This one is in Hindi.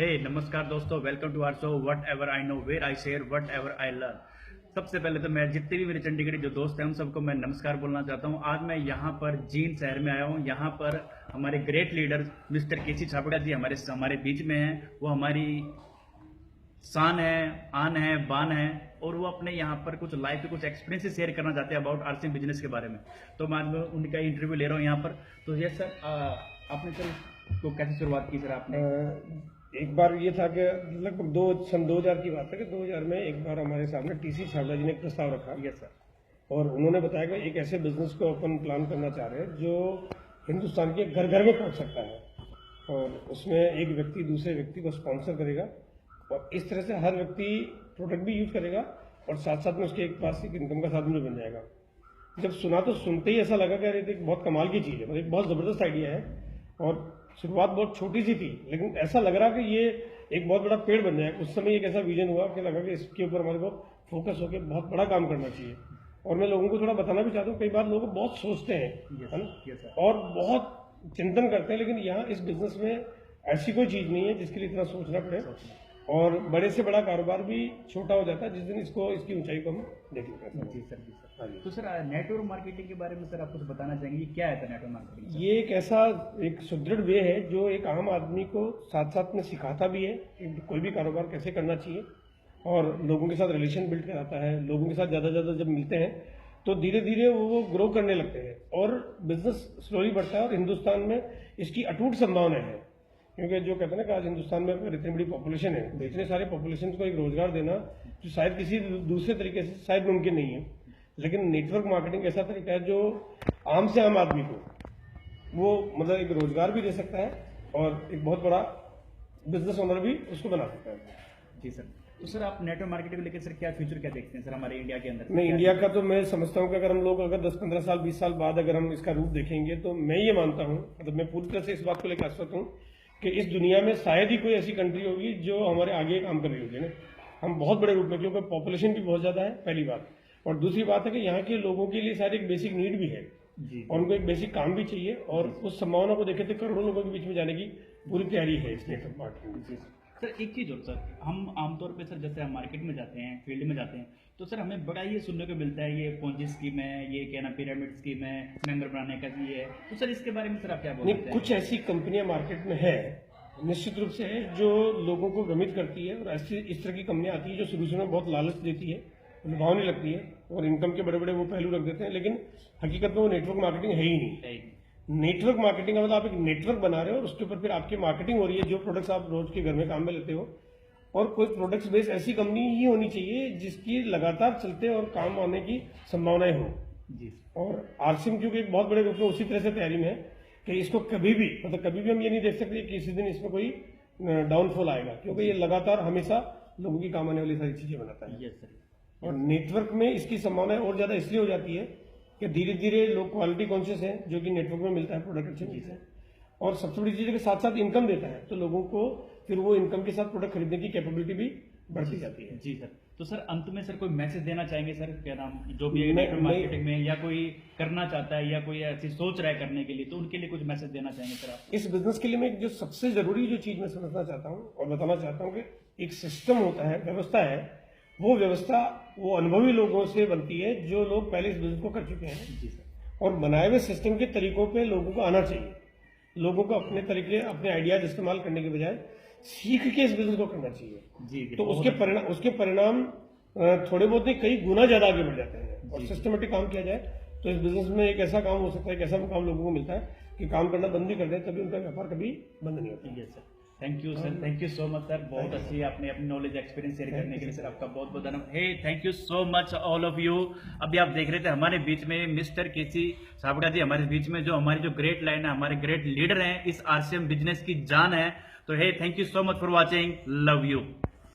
हे नमस्कार दोस्तों, welcome to our show whatever I know where I share whatever I learn. सबसे पहले तो मैं जितने भी मेरे चंडीगढ़ी जो दोस्त हैं उन सबको मैं नमस्कार बोलना चाहता हूं। आज मैं यहां पर जींद शहर में आया हूं। यहां पर हमारे ग्रेट लीडर मिस्टर केसी छाबड़ा जी हमारे बीच में हैं। वो हमारी शान है, आन है, बान है और वो अपने यहाँ पर कुछ लाइफ के कुछ एक्सपीरियंसेस शेयर करना चाहते हैं अबाउट आरसीएम बिजनेस के बारे में। तो मैं आज उनका इंटरव्यू ले रहा हूँ यहाँ पर। तो ये सर आपने सर तो कैसे शुरुआत की सर आपने? एक बार ये था कि लगभग सन 2000 की बात है कि 2000 में एक बार हमारे सामने टीसी छाबड़ा जी ने एक प्रस्ताव रखा। Yes sir. और उन्होंने बताया कि एक ऐसे बिजनेस को अपन प्लान करना चाह रहे हैं जो हिंदुस्तान के घर घर में पहुंच सकता है और उसमें एक व्यक्ति दूसरे व्यक्ति को स्पॉन्सर करेगा और इस तरह से हर व्यक्ति प्रोडक्ट भी यूज करेगा और साथ साथ में उसके एक पास एक इनकम का साधन भी बन जाएगा। जब सुना तो सुनते ही ऐसा लगा कि अरे एक बहुत कमाल की चीज़ है, मतलब एक बहुत ज़बरदस्त आइडिया है। और शुरुआत बहुत छोटी सी थी लेकिन ऐसा लग रहा कि ये एक बहुत बड़ा पेड़ बन जाएगा। उस समय एक ऐसा विजन हुआ कि लगा कि इसके ऊपर हमारे को फोकस होकर बहुत बड़ा काम करना चाहिए। और मैं लोगों को थोड़ा बताना भी चाहता हूँ, कई बार लोग बहुत सोचते हैं है ना और बहुत चिंतन करते हैं, लेकिन यहाँ इस बिजनेस में ऐसी कोई चीज़ नहीं है जिसके लिए इतना सोचना पड़े और बड़े से बड़ा कारोबार भी छोटा हो जाता है जिस दिन इसकी ऊंचाई को हम देख लेंगे। जी सर, जी सर। तो सर नेटवर्क मार्केटिंग के बारे में सर आप कुछ बताना चाहेंगे, ये क्या है सर नेटवर्क मार्केटिंग? ये एक ऐसा एक सुदृढ़ वे है जो एक आम आदमी को साथ साथ में सिखाता भी है कि कोई भी कारोबार कैसे करना चाहिए और लोगों के साथ रिलेशन बिल्ड कराता है। लोगों के साथ ज़्यादा जब मिलते हैं तो धीरे धीरे वो ग्रो करने लगते हैं और बिजनेस स्लोली बढ़ता है। और हिंदुस्तान में इसकी अटूट संभावना है क्योंकि जो कहते हैं ना कि आज हिंदुस्तान में इतनी बड़ी पॉपुलेशन है, तो इतने सारे पॉपुलेशन को एक रोजगार देना जो शायद किसी दूसरे तरीके से शायद मुमकिन नहीं है। लेकिन नेटवर्क मार्केटिंग ऐसा तरीका है जो आम से आम आदमी को वो मतलब एक रोजगार भी दे सकता है और एक बहुत बड़ा बिजनेस ओनर भी उसको बना सकता है। जी सर। तो सर आप नेटवर्क मार्केटिंग को लेकर सर क्या फ्यूचर क्या देखते हैं सर हमारे इंडिया के अंदर? नहीं, इंडिया का तो मैं समझता हूँ कि अगर हम लोग 10-15 साल 20 साल बाद अगर हम इसका रूप देखेंगे तो मैं ये मानता हूँ, मतलब मैं पूरी तरह से इस बात को लेकर आश्वस्त हूँ कि इस दुनिया में शायद ही कोई ऐसी कंट्री होगी जो हमारे आगे काम कर रही होगी ना। हम बहुत बड़े रूप में, क्योंकि पॉपुलेशन भी बहुत ज़्यादा है पहली बात, और दूसरी बात है कि यहाँ के लोगों के लिए शायद एक बेसिक नीड भी है और उनको एक बेसिक काम भी चाहिए और उस संभावना को देखे तो करोड़ों लोगों के बीच में जाने की पूरी तैयारी है इस नेटवर्क मार्केटिंग। सर एक चीज़ और सर, हम आमतौर पे सर जैसे हम मार्केट में जाते हैं, फील्ड में जाते हैं, तो सर हमें बड़ा ये सुनने को मिलता है ये पोंजी स्कीम है, ये क्या ना पिरामिड स्कीम है, मेंबर बनाने का ये है। तो सर इसके बारे में सर आप क्या बोलते हैं? कुछ ऐसी कंपनियां मार्केट में है निश्चित रूप से है जो लोगों को भ्रमित करती है और ऐसी इस तरह की कंपनियां आती है जो शुरू में बहुत लालच देती है, लुभावनी लगती है और इनकम के बड़े बड़े वो पहलू रख देते हैं, लेकिन हकीकत में वो नेटवर्क मार्केटिंग है ही नहीं। नेटवर्क मार्केटिंग का मतलब आप एक नेटवर्क बना रहे हो और उसके ऊपर फिर आपकी मार्केटिंग हो रही है जो प्रोडक्ट्स आप रोज के घर में काम में लेते हो। और कोई प्रोडक्ट्स बेस ऐसी कंपनी ही होनी चाहिए जिसकी लगातार चलते और काम आने की संभावनाएं हो। जी। और आरसीएम क्योंकि एक बहुत बड़े रूप में उसी तरह से तैयारी में है कि इसको कभी भी हम ये नहीं देख सकते कि किसी दिन इसमें कोई डाउनफॉल आएगा, क्योंकि ये लगातार हमेशा लोगों की काम आने वाली सारी चीजें बनाता है। Yes sir. और नेटवर्क में इसकी संभावनाएं और ज्यादा इसलिए हो जाती है कि धीरे धीरे लोग क्वालिटी कॉन्शियस हैं जो कि नेटवर्क में मिलता है, प्रोडक्ट अच्छे मिलते हैं और सबसे बड़ी चीज के साथ साथ इनकम देता है, तो लोगों को फिर वो इनकम के साथ प्रोडक्ट खरीदने की कैपेबिलिटी भी बढ़ती जाती है। जी सर। तो सर अंत में सर कोई मैसेज देना चाहेंगे सर, क्या नाम जो भी नेटवर्क मार्केटिंग में या कोई करना चाहता है या कोई ऐसी सोच रहा है करने के लिए, तो उनके लिए कुछ मैसेज देना चाहेंगे सर आप? इस बिजनेस के लिए मैं जो सबसे जरूरी जो चीज मैं समझना चाहता हूँ और बताना चाहता हूँ कि एक सिस्टम होता है, व्यवस्था है, वो व्यवस्था वो अनुभवी लोगों से बनती है जो लोग पहले इस बिजनेस को कर चुके हैं। जी सर। और बनाए हुए सिस्टम के तरीकों पे लोगों को आना चाहिए। लोगों को अपने तरीके अपने आइडियाज इस्तेमाल करने के बजाय सीख के इस बिजनेस को करना चाहिए। जी। तो उसके परिणाम थोड़े बहुत नहीं कई गुना ज्यादा आगे बढ़ जाते हैं। और सिस्टमेटिक काम किया जाए तो इस बिजनेस में एक ऐसा काम हो सकता है, एक ऐसा काम लोगों को मिलता है कि काम करना बंद भी कर दें तभी उनका व्यापार कभी बंद नहीं होता। Yes sir. Thank you sir, thank you so much sir. बहुत अच्छी आपने अपनी नॉलेज एक्सपीरियंस शेयर करने के लिए सर आपका बहुत बहुत धन्यवाद। Hey thank you so much all of you. अभी आप देख रहे थे हमारे बीच में मिस्टर केसी छाबड़ा जी हमारे बीच में, जो हमारी जो ग्रेट लाइन है, हमारे ग्रेट लीडर हैं, इस आरसीएम बिजनेस की जान है। तो hey thank you so much for watching, love you.